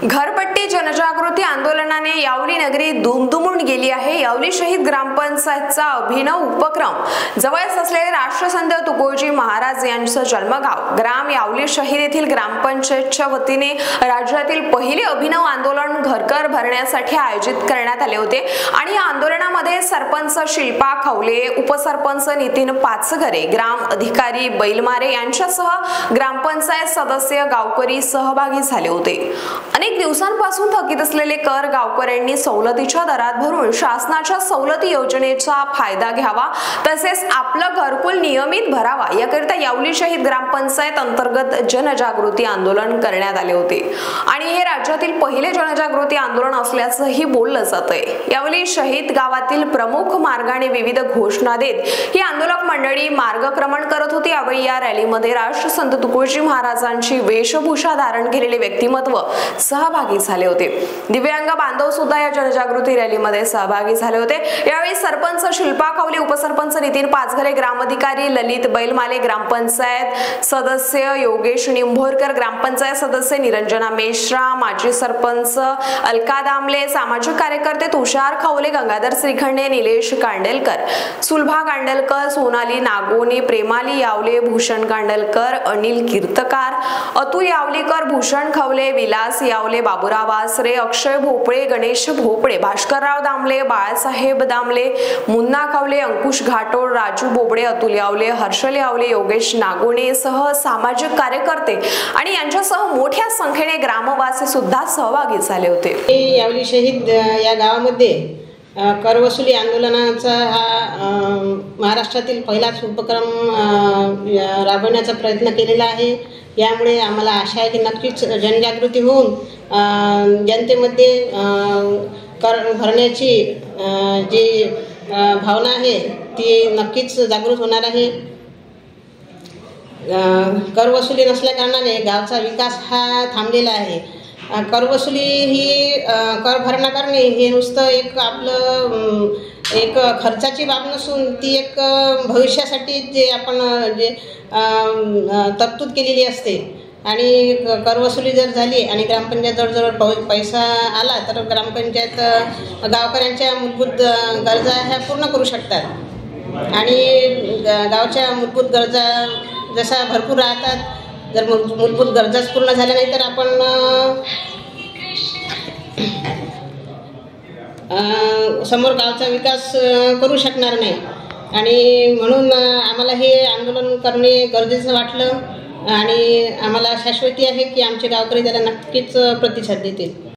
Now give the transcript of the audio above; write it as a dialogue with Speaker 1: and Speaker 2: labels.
Speaker 1: घरपट्टी जनजागृती आंदोलनाने यावली नगरी दुमदुमून गेली आहे। यावली शहीद ग्रामपंचायतचा अभिनव उपक्रम जवळच असलेले राष्ट्रसंत तुकोजी महाराज यांचं जन्मगाव ग्राम यावली शहीद येथील ग्रामपंचायतच्या वतीने राज्यातील पहिले अभिनव आंदोलन घरकर भरण्यासाठी आयोजित करण्यात आले होते आणि या आंदोलनामध्ये सरपंच शिल्पा खवले, उपसरपंच नितीन पाचघरे, ग्राम अधिकारी बैलमारे यांच्यासह ग्रामपंचायत सदस्य गावकरी सहभागी झाले होते। अनेक दिवसांपासून थकीत असलेले कर गावकऱ्यांनी सवलतीच्या दरात भरून शासनाच्या सवलती योजनेचा फायदा घ्यावा, तसेच आपलं घरकुल नियमित भरावा याकरिता यावली शहीद ग्रामपंचायत अंतर्गत जनजागृती आंदोलन करण्यात आले होते आणि हे राज्यातील पहिले जनजागृती आंदोलन असल्याचंही बोललं जातंय। यावली शहीद गावातील प्रमुख मार्गाने विविध घोषणा देत ही आंदोलक मंडळी मार्गक्रमण करत होती। यावेळी या रॅलीमध्ये राष्ट्रसंत तुकोजी महाराजांची वेशभूषा धारण केलेले व्यक्तिमत्व सहभागी झाले होते। दिव्यांग बांधव सुद्धा या जनजागृती रॅलीमध्ये सहभागी झाले होते। यावेळी सरपंच शिल्पा खवले, उपसरपंच नितीन पाचघरे, ग्रामाधिकारी ललित बैलमाले, ग्रामपंचायत सदस्य योगेश निंभोरकर, ग्रामपंचायत सदस्य निरंजना मेश्राम, माजी सरपंच अलका दामले, सामाजिक कार्यकर्ते तुषार खवले, गंगाधर श्रीखंडे, निलेश कांडेलकर, सुलभा कांडेलकर, सोनाली नागोनी, प्रेमाली यावले, भूषण कांडेलकर, अनिल कीर्तकार, अतुल यावलीकर, भूषण खवले, विलास यावले, बाबूराव आसरे, अक्षय भोपळे, गणेश भोपळे, भास्करराव दामले, बाळासाहेब दामले, मुन्ना खवले, अंकुश घाटोळ, राजू बोबडे, अतुल यावले, हर्षल यावले, योगेश नागोने सह सामाजिक कार्यकर्ते आणि यांच्यासह मोठ्या संख्येने ग्रामवासी सुद्धा सहभागी झाले होते।
Speaker 2: यावली शहीद या गावामध्ये कर वसुली आंदोलनाचा हा महाराष्ट्रातील पहिलाच उपक्रम राबवण्याचा प्रयत्न केलेला आहे। यामुळे आम्हाला आशा आहे की नक्कीच जनजागृती होऊन जनतेमध्ये कर भरण्याची जी भावना आहे ती नक्कीच जागृत होणार आहे। कर वसुली नसल्या कारणाने गावचा विकास हा थांबलेला आहे। कर वसुली ही कर भरणा करणे हे नुसतं एक आपलं एक खर्चाची बाब नसून ती एक भविष्यासाठी जे आपण जे तरतूद केलेली असते आणि कर वसुली जर झाली आणि ग्रामपंचायत जवळ पैसा आला तर ग्रामपंचायत गावकऱ्यांच्या मूलभूत गरजा ह्या पूर्ण करू शकतात आणि गावच्या मूलभूत गरजा जशा भरपूर राहतात। जर मूलभूत गरजाच पूर्ण झाल्या नाही तर आपण समोर गावचा विकास करू शकणार नाही आणि म्हणून आम्हाला हे आंदोलन करणे गरजेचं वाटलं आणि आम्हाला शाश्वती आहे की आमचे गावकरी त्याला नक्कीच प्रतिसाद देतील।